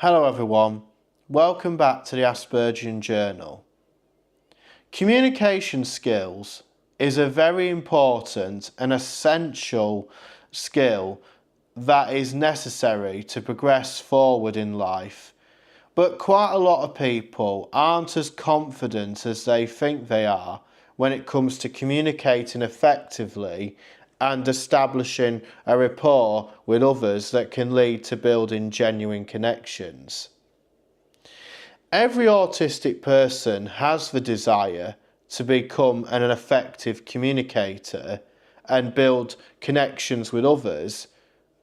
Hello everyone, welcome back to the Aspergian Journal. Communication skills is a very important and essential skill that is necessary to progress forward in life, but quite a lot of people aren't as confident as they think they are when it comes to communicating effectively and establishing a rapport with others that can lead to building genuine connections. Every autistic person has the desire to become an effective communicator and build connections with others,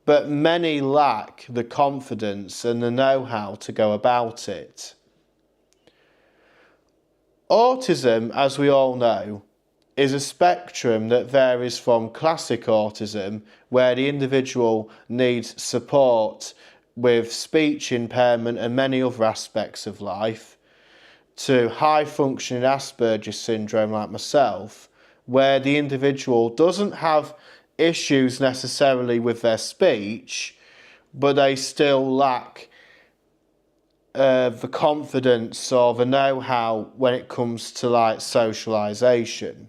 but many lack the confidence and the know-how to go about it. Autism, as we all know, is a spectrum that varies from classic autism, where the individual needs support with speech impairment and many other aspects of life, to high-functioning Asperger's syndrome like myself, where the individual doesn't have issues necessarily with their speech, but they still lack the confidence or the know-how when it comes to socialisation.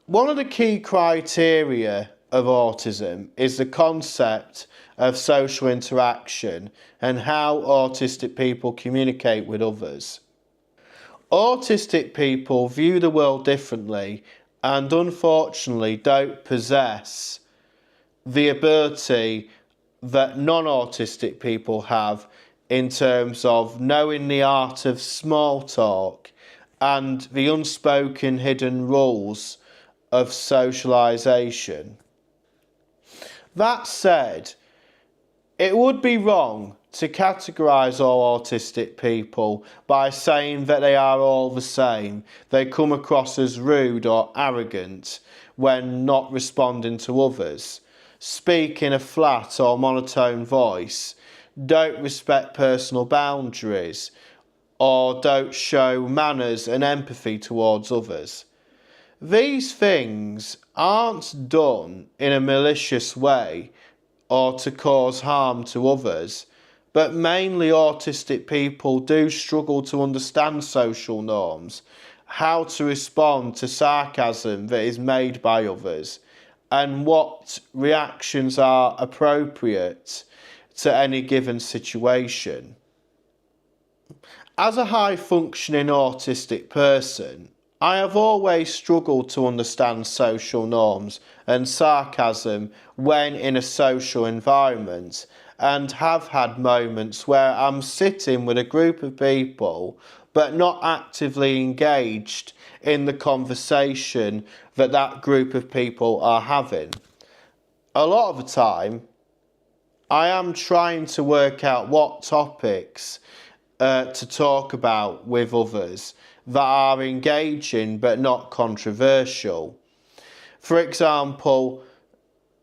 One of the key criteria of autism is the concept of social interaction and how autistic people communicate with others. Autistic people view the world differently and unfortunately don't possess the ability that non-autistic people have in terms of knowing the art of small talk and the unspoken hidden rules of socialisation. That said, it would be wrong to categorise all autistic people by saying that they are all the same. They come across as rude or arrogant when not responding to others, speak in a flat or monotone voice, don't respect personal boundaries, or don't show manners and empathy towards others. These things aren't done in a malicious way or to cause harm to others, but mainly autistic people do struggle to understand social norms, how to respond to sarcasm that is made by others, and what reactions are appropriate to any given situation. As a high-functioning autistic person, I have always struggled to understand social norms and sarcasm when in a social environment, and have had moments where I'm sitting with a group of people but not actively engaged in the conversation that group of people are having. A lot of the time, I am trying to work out what topics to talk about with others that are engaging but not controversial. For example,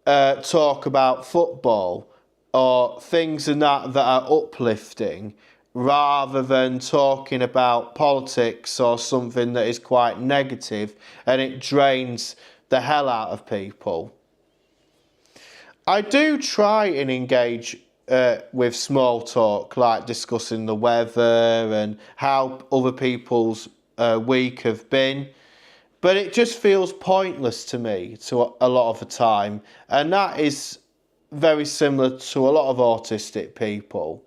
talk about football or things that are uplifting, rather than talking about politics or something that is quite negative and it drains the hell out of people. I do try and engage with small talk, like discussing the weather and how other people's week have been, but it just feels pointless to me a lot of the time, and that is very similar to a lot of autistic people.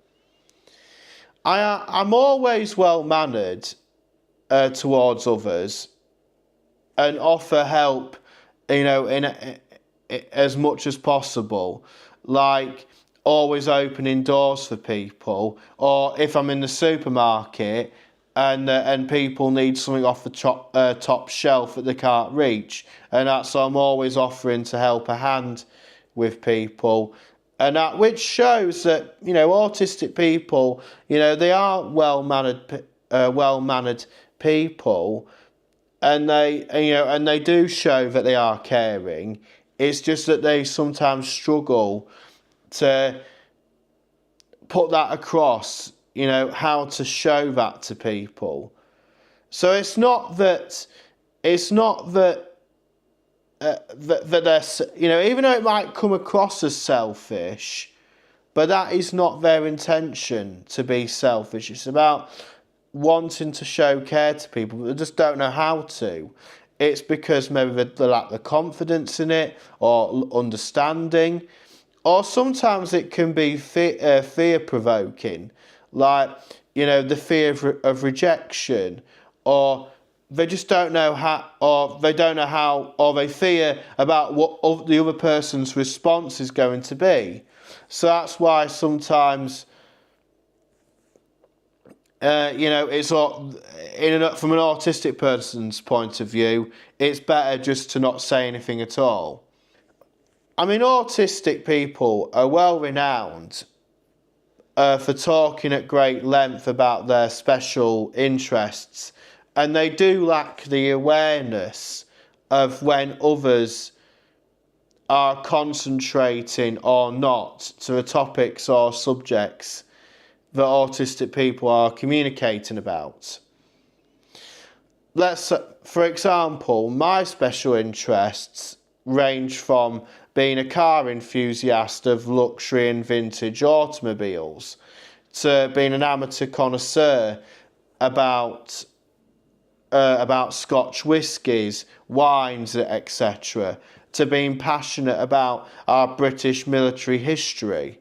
I'm always well-mannered towards others and offer help, as much as possible, like always opening doors for people, or if I'm in the supermarket and people need something off the top shelf that they can't reach, and that's I'm always offering to help a hand with people, and that which shows that autistic people, they are well-mannered people, and they do show that they are caring. It's just that they sometimes struggle to put that across, how to show that to people. So it's not that that they're, even though it might come across as selfish, But that is not their intention to be selfish. It's about wanting to show care to people, but they just don't know how to. It's because maybe they lack the confidence in it or understanding, or sometimes it can be fear-provoking, like, the fear of rejection, or they just don't know how, or they don't know how, or they fear about what the other person's response is going to be. So that's why sometimes, it's from an autistic person's point of view, it's better just to not say anything at all. I mean, autistic people are well renowned for talking at great length about their special interests, and they do lack the awareness of when others are concentrating or not to the topics or subjects that autistic people are communicating about. For example, my special interests range from being a car enthusiast of luxury and vintage automobiles to being an amateur connoisseur about Scotch whiskies, wines, etc., to being passionate about our British military history.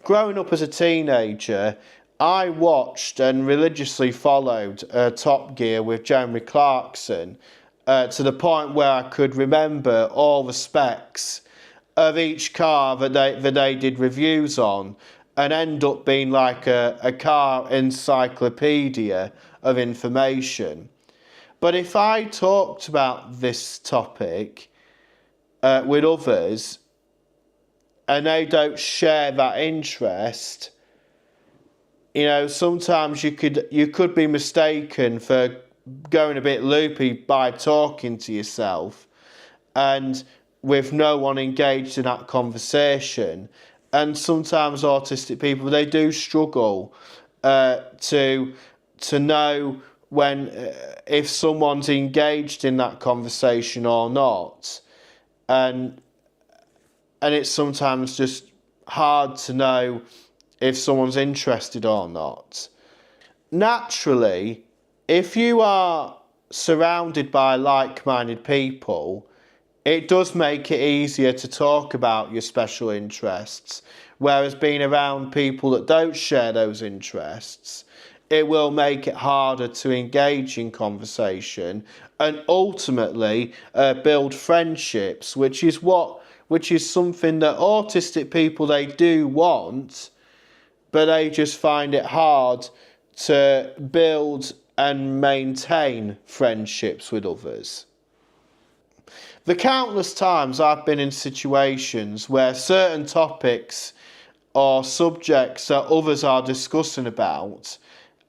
Growing up as a teenager, I watched and religiously followed Top Gear with Jeremy Clarkson to the point where I could remember all the specs of each car that they did reviews on, and end up being like a car encyclopedia of information. But if I talked about this topic with others and they don't share that interest, sometimes you could be mistaken for going a bit loopy by talking to yourself and with no one engaged in that conversation. And sometimes autistic people, they do struggle to know when if someone's engaged in that conversation or not, and it's sometimes just hard to know if someone's interested or not. Naturally, if you are surrounded by like-minded people, it does make it easier to talk about your special interests, whereas being around people that don't share those interests, it will make it harder to engage in conversation and ultimately build friendships, which is something that autistic people, they do want, but they just find it hard to build and maintain friendships with others. The countless times I've been in situations where certain topics or subjects that others are discussing about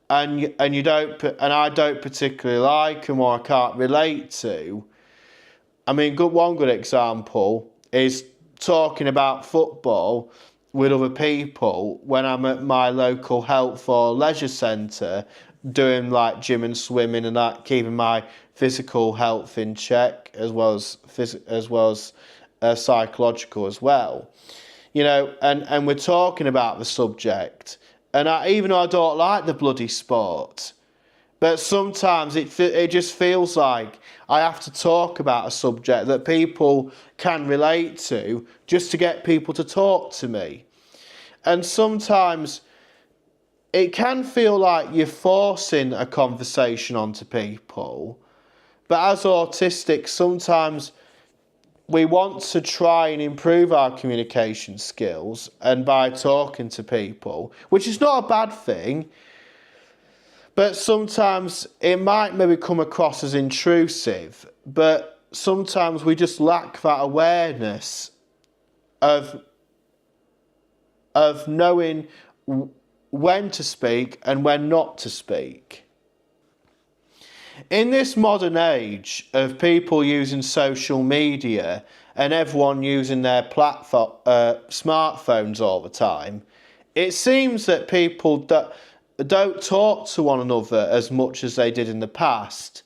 and I don't particularly like them or I can't relate to. I mean, one good example is talking about football with other people when I'm at my local health or leisure centre doing like gym and swimming and that, keeping my physical health in check as well as psychological as well. And we're talking about the subject, and even though I don't like the bloody sport, but sometimes it just feels like I have to talk about a subject that people can relate to just to get people to talk to me. And sometimes it can feel like you're forcing a conversation onto people. But as autistics, sometimes we want to try and improve our communication skills and by talking to people, which is not a bad thing. But sometimes it might maybe come across as intrusive, but sometimes we just lack that awareness of knowing when to speak and when not to speak. In this modern age of people using social media and everyone using their smartphones all the time, it seems that people don't talk to one another as much as they did in the past.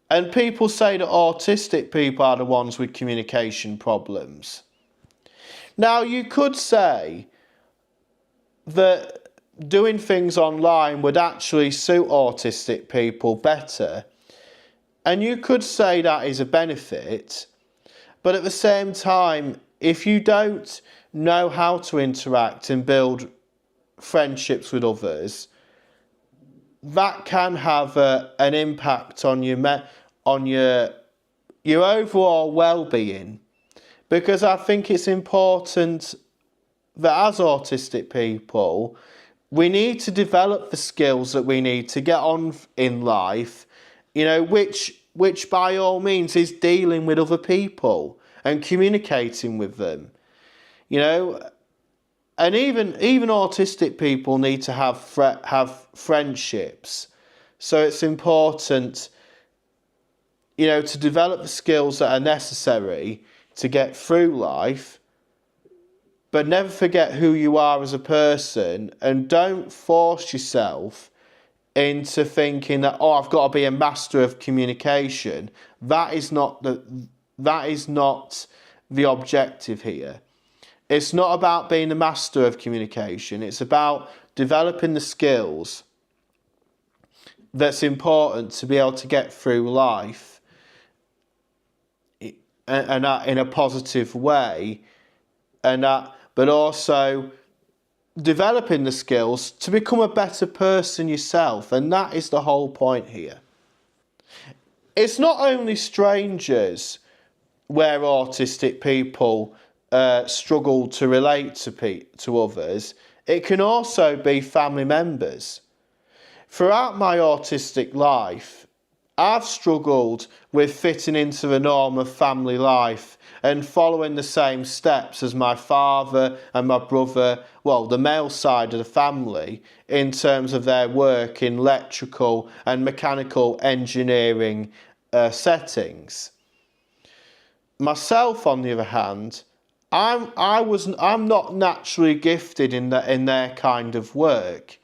And people say that autistic people are the ones with communication problems. Now, you could say that doing things online would actually suit autistic people better. And you could say that is a benefit. But at the same time, if you don't know how to interact and build friendships with others, that can have an impact on your overall well-being. Because I think it's important that as autistic people, we need to develop the skills that we need to get on in life, which by all means is dealing with other people and communicating with them, and even autistic people need to have friendships. So it's important, to develop the skills that are necessary to get through life, but never forget who you are as a person, and don't force yourself into thinking that, I've got to be a master of communication. That is not the objective here. It's not about being a master of communication. It's about developing the skills that's important to be able to get through life and in a positive way, but also developing the skills to become a better person yourself. And that is the whole point here. It's not only strangers where autistic people struggle to relate to others. It can also be family members. Throughout my autistic life, I've struggled with fitting into the norm of family life and following the same steps as my father and my brother, the male side of the family, in terms of their work in electrical and mechanical engineering settings. Myself, on the other hand, I'm not naturally gifted in their kind of work,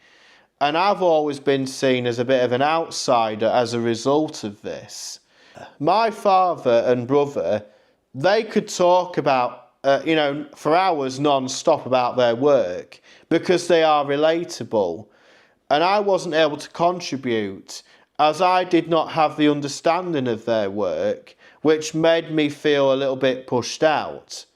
and I've always been seen as a bit of an outsider as a result of this. My father and brother, they could talk about for hours non-stop about their work because they are relatable, and I wasn't able to contribute as I did not have the understanding of their work, which made me feel a little bit pushed out.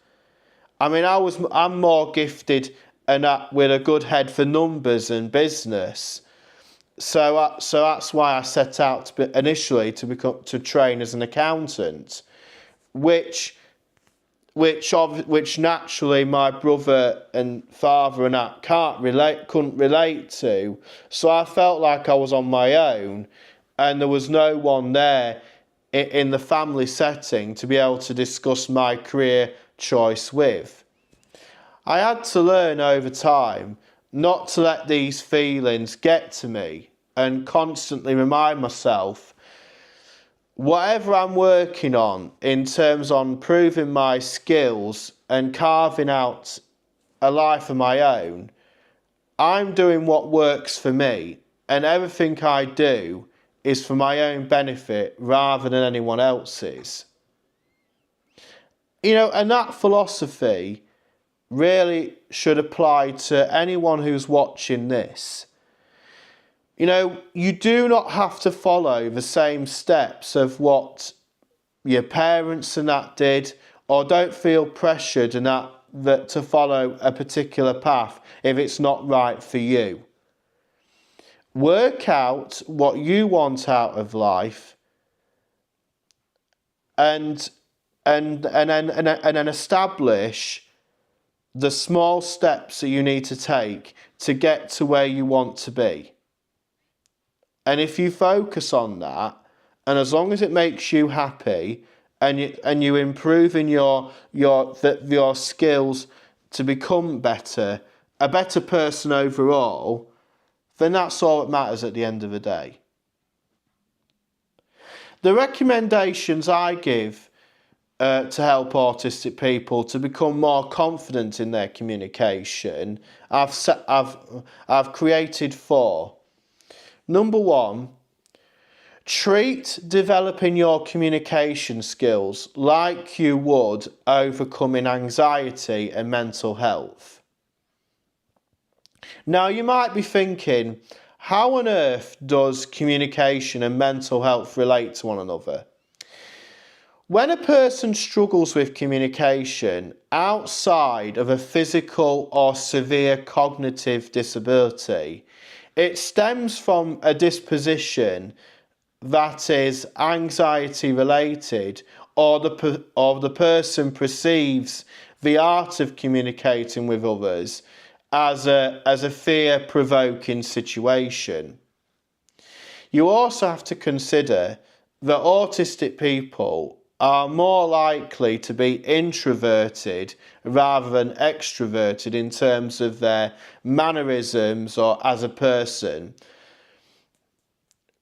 I mean, I'm more gifted and with a good head for numbers and business. So that's why I set out initially to train as an accountant, which naturally my brother and father and I couldn't relate to. So I felt like I was on my own, and there was no one there in the family setting to be able to discuss my career choice with. I had to learn over time not to let these feelings get to me and constantly remind myself, whatever I'm working on in terms of improving my skills and carving out a life of my own, I'm doing what works for me, and everything I do is for my own benefit rather than anyone else's. And that philosophy really should apply to anyone who's watching this. You do not have to follow the same steps of what your parents and that did, or don't feel pressured and that to follow a particular path if it's not right for you. Work out what you want out of life, and then establish the small steps that you need to take to get to where you want to be. And if you focus on that, and as long as it makes you happy, and you improve in your skills to become better, a better person overall, then that's all that matters at the end of the day. The recommendations I give to help autistic people to become more confident in their communication, I've created 4. Number 1, Treat developing your communication skills like you would overcoming anxiety and mental health. Now, you might be thinking, how on earth does communication and mental health relate to one another? When a person struggles with communication outside of a physical or severe cognitive disability, it stems from a disposition that is anxiety related, or the person perceives the art of communicating with others as a fear-provoking situation. You also have to consider that autistic people are more likely to be introverted rather than extroverted in terms of their mannerisms or as a person.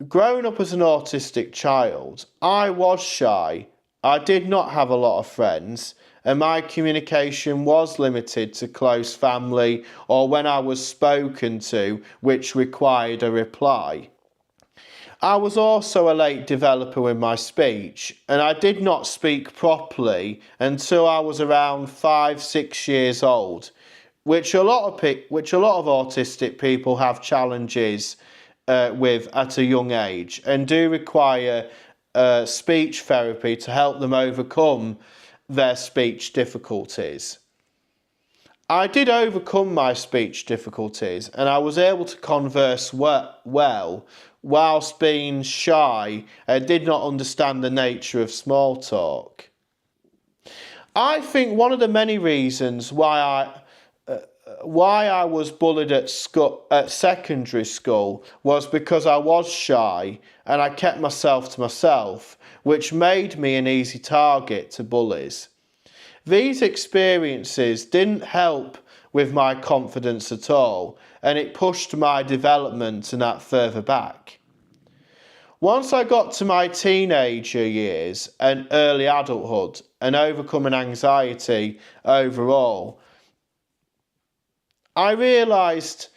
Growing up as an autistic child, I was shy. I did not have a lot of friends, and my communication was limited to close family or when I was spoken to, which required a reply. I was also a late developer with my speech, and I did not speak properly until I was around 5-6 years old, which a lot of autistic people have challenges with at a young age, and do require speech therapy to help them overcome their speech difficulties. I did overcome my speech difficulties, and I was able to converse well whilst being shy and did not understand the nature of small talk. I think one of the many reasons why I was bullied at secondary school was because I was shy and I kept myself to myself, which made me an easy target to bullies. These experiences didn't help with my confidence at all, and it pushed my development and that further back. Once I got to my teenager years and early adulthood and overcoming anxiety overall, I realised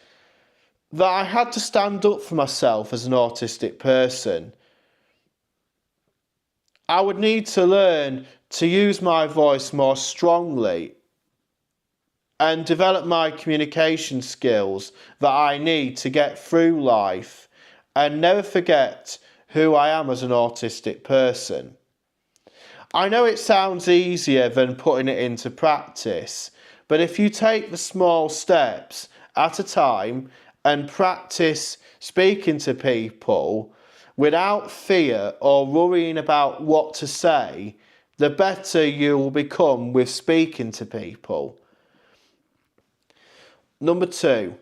that I had to stand up for myself as an autistic person. I would need to learn to use my voice more strongly and develop my communication skills that I need to get through life and never forget who I am as an autistic person. I know it sounds easier than putting it into practice, but if you take the small steps at a time and practice speaking to people without fear or worrying about what to say, the better you will become with speaking to people. Number 2,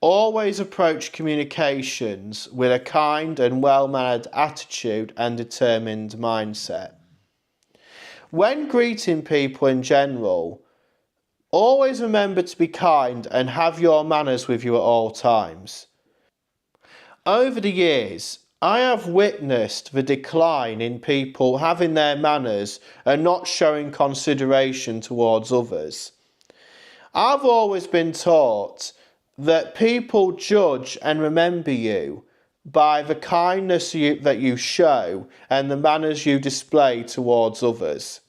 always approach communications with a kind and well-mannered attitude and determined mindset. When greeting people in general, always remember to be kind and have your manners with you at all times. Over the years, I have witnessed the decline in people having their manners and not showing consideration towards others. I've always been taught that people judge and remember you by the kindness that you show and the manners you display towards others.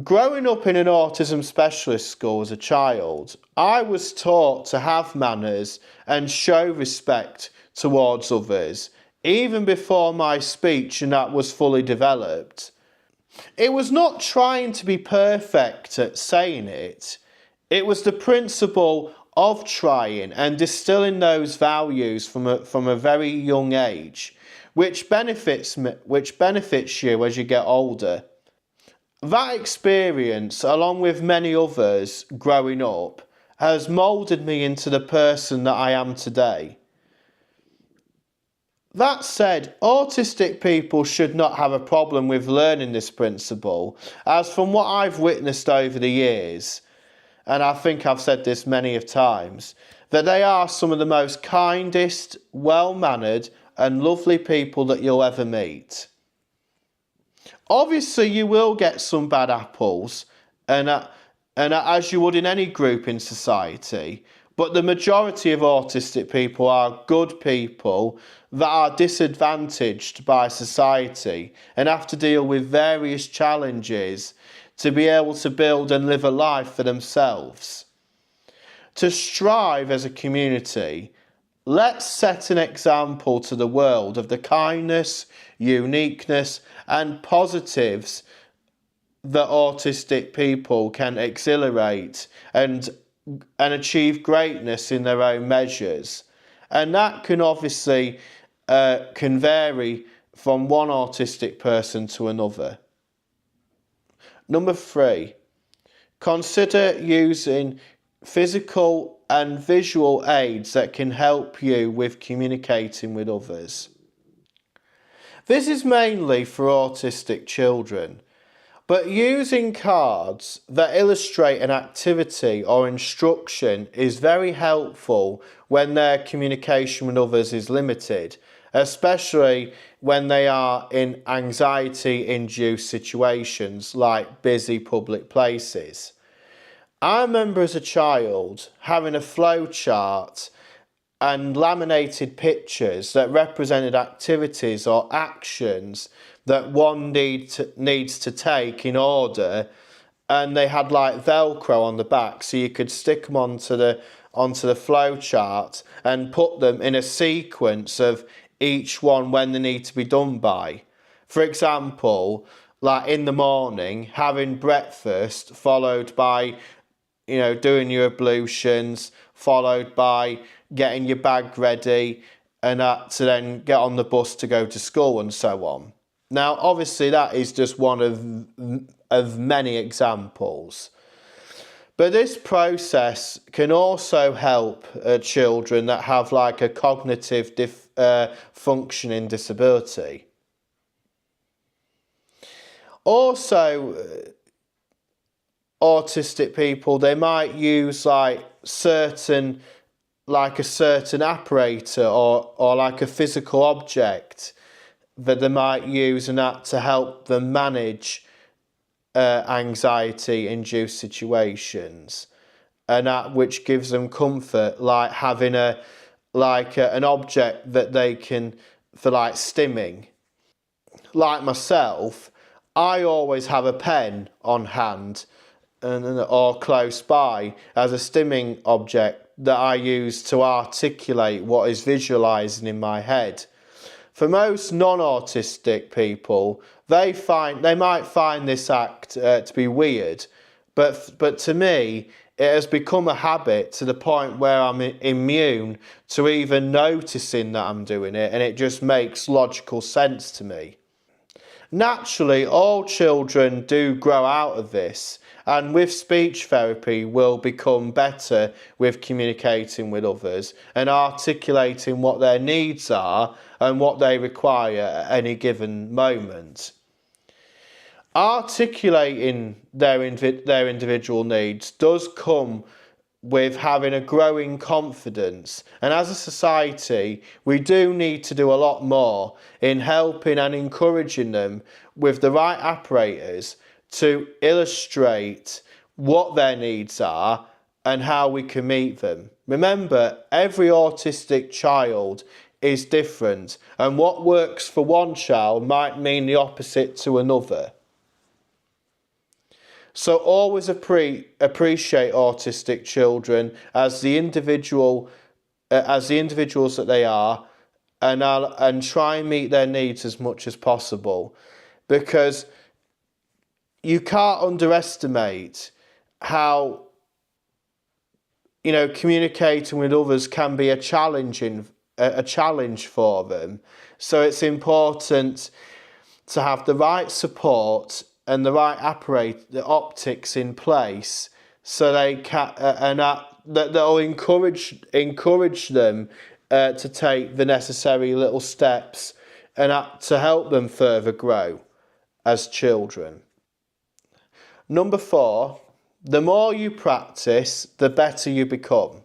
Growing up in an autism specialist school as a child, I was taught to have manners and show respect towards others, even before my speech and that was fully developed. It was not trying to be perfect at saying it. It was the principle of trying and distilling those values from a very young age, which benefits you as you get older. That experience, along with many others growing up, has moulded me into the person that I am today. That said, autistic people should not have a problem with learning this principle, as from what I've witnessed over the years, and I think I've said this many of times, that they are some of the most kindest, well-mannered and lovely people that you'll ever meet. Obviously, you will get some bad apples, and as you would in any group in society, But the majority of autistic people are good people that are disadvantaged by society and have to deal with various challenges to be able to build and live a life for themselves. To strive as a community, let's set an example to the world of the kindness, uniqueness, and positives that autistic people can exhilarate and achieve greatness in their own measures. And that can obviously can vary from one autistic person to another. Number 3, consider using physical and visual aids that can help you with communicating with others. This is mainly for autistic children, but using cards that illustrate an activity or instruction is very helpful when their communication with others is limited, especially when they are in anxiety-induced situations like busy public places. I remember as a child having a flowchart and laminated pictures that represented activities or actions that one needs to take in order, and they had like Velcro on the back so you could stick them onto the flow chart and put them in a sequence of each one when they need to be done by. For example, like in the morning, having breakfast followed by doing your ablutions, followed by getting your bag ready and to then get on the bus to go to school and so on. Now, obviously, that is just one of many examples. But this process can also help children that have like a cognitive functioning disability. Also, autistic people, they might use like a certain apparatus or like a physical object that they might use and that to help them manage anxiety-induced situations, and that which gives them comfort, like having an object that they can for like stimming. Like myself, I always have a pen on hand or close by as a stimming object that I use to articulate what is visualising in my head. For most non-autistic people, they might find this act to be weird, but to me, it has become a habit to the point where I'm immune to even noticing that I'm doing it, and it just makes logical sense to me. Naturally, all children do grow out of this, and with speech therapy will become better with communicating with others and articulating what their needs are and what they require at any given moment. Articulating their individual needs does come with having a growing confidence, and as a society we do need to do a lot more in helping and encouraging them with the right apparatus to illustrate what their needs are and how we can meet them. Remember, every autistic child is different, and what works for one child might mean the opposite to another. So always appreciate autistic children as the individuals that they are, and try and meet their needs as much as possible, because you can't underestimate how communicating with others can be a challenge for them. So it's important to have the right support and the right apparatus, the optics in place, so they can that'll encourage them to take the necessary little steps and to help them further grow as children. Number 4, the more you practice, the better you become.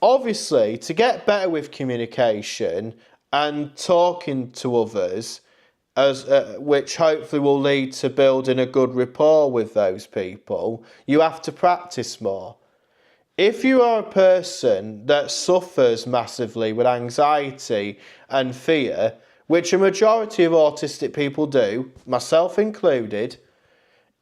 Obviously, to get better with communication and talking to others, which hopefully will lead to building a good rapport with those people, you have to practice more. If you are a person that suffers massively with anxiety and fear, which a majority of autistic people do, myself included,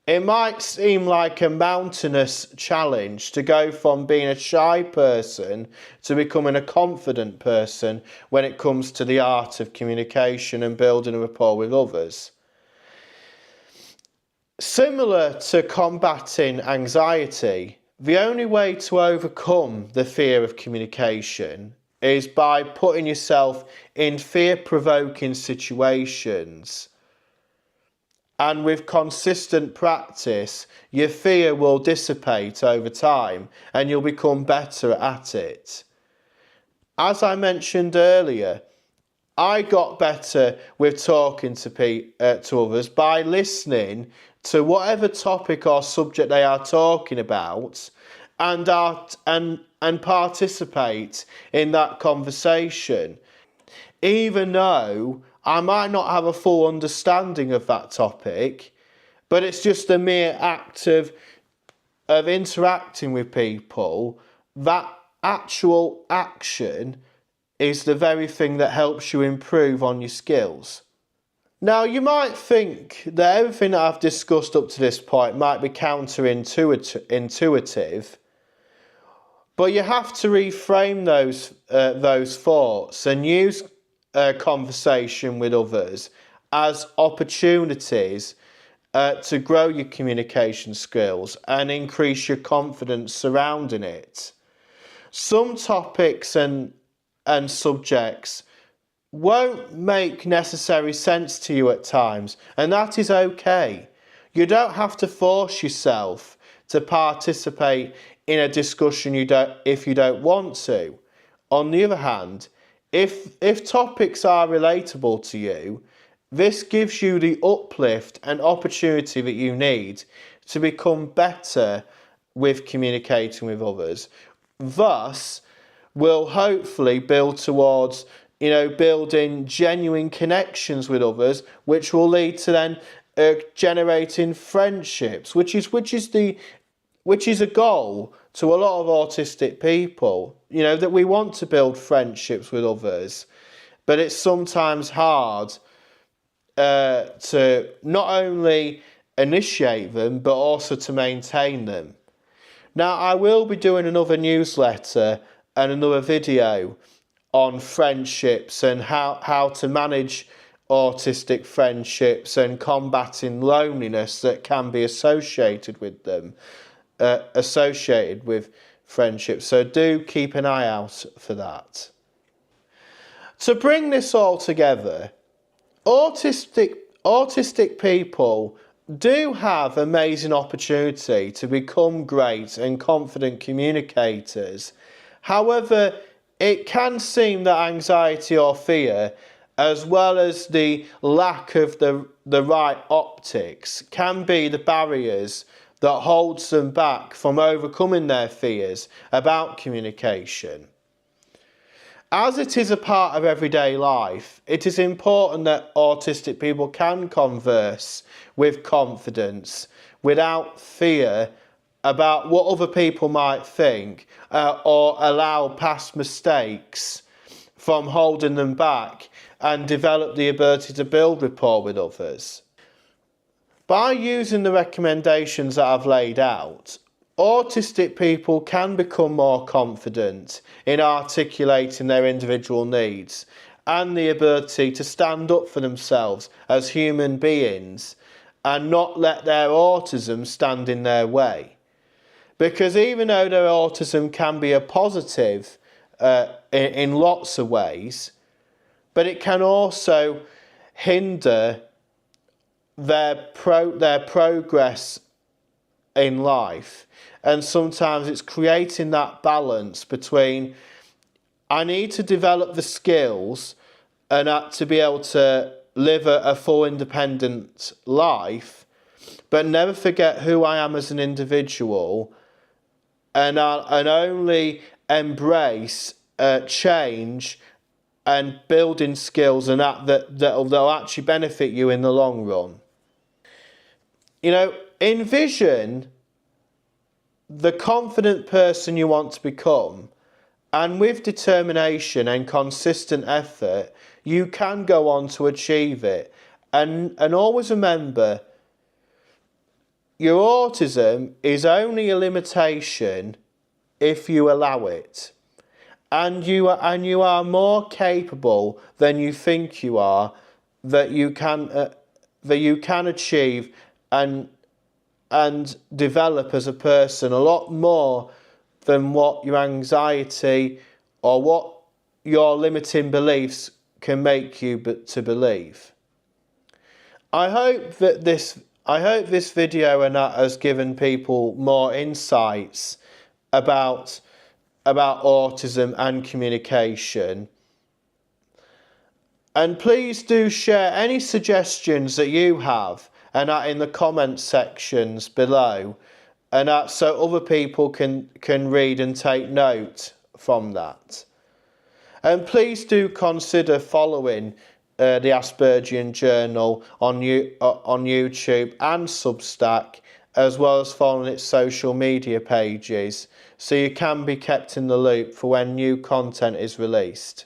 it might seem like a mountainous challenge to go from being a shy person to becoming a confident person when it comes to the art of communication and building a rapport with others. Similar to combating anxiety, the only way to overcome the fear of communication is by putting yourself in fear-provoking situations. And with consistent practice, your fear will dissipate over time and you'll become better at it. As I mentioned earlier, I got better with talking to others by listening to whatever topic or subject they are talking about and participate in that conversation, even though I might not have a full understanding of that topic, but it's just a mere act of interacting with people. That actual action is the very thing that helps you improve on your skills. Now, you might think that everything that I've discussed up to this point might be counterintuitive, but you have to reframe those thoughts and use conversation with others as opportunities to grow your communication skills and increase your confidence surrounding it. Some topics and subjects won't make necessary sense to you at times, and that is okay. You don't have to force yourself to participate in a discussion if you don't want to. On the other hand, if topics are relatable to you, this gives you the uplift and opportunity that you need to become better with communicating with others. Thus, will hopefully build towards, building genuine connections with others, which will lead to then generating friendships, which is a goal to a lot of autistic people, that we want to build friendships with others, but it's sometimes hard to not only initiate them, but also to maintain them. Now, I will be doing another newsletter and another video on friendships and how to manage autistic friendships and combating loneliness that can be associated with them. Associated with friendships, so do keep an eye out for that. To bring this all together, autistic people do have amazing opportunity to become great and confident communicators. However, it can seem that anxiety or fear, as well as the lack of the right optics, can be the barriers that holds them back from overcoming their fears about communication. As it is a part of everyday life, it is important that autistic people can converse with confidence without fear about what other people might think or allow past mistakes from holding them back and develop the ability to build rapport with others. By using the recommendations that I've laid out, autistic people can become more confident in articulating their individual needs and the ability to stand up for themselves as human beings and not let their autism stand in their way. Because even though their autism can be a positive in lots of ways, but it can also hinder their progress in life. And sometimes it's creating that balance between, I need to develop the skills and to be able to live a full independent life, but never forget who I am as an individual, and only embrace change and building skills and that'll actually benefit you in the long run. Envision the confident person you want to become, and with determination and consistent effort, you can go on to achieve it. And always remember, your autism is only a limitation if you allow it. And you are more capable than you think you are, that you can achieve and develop as a person a lot more than what your anxiety or what your limiting beliefs can make you to believe. I hope this video and that has given people more insights about autism and communication. And please do share any suggestions that you have and that in the comment sections below, and that so other people can read and take note from that. And please do consider following the Aspergian Journal on YouTube and Substack, as well as following its social media pages, so you can be kept in the loop for when new content is released.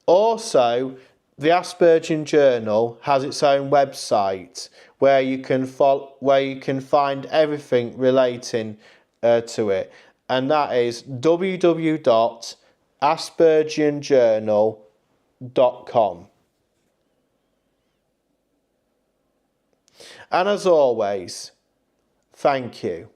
Also, the Aspergian Journal has its own website where you can find everything relating to it, and that is www.aspergianjournal.com. And as always, thank you.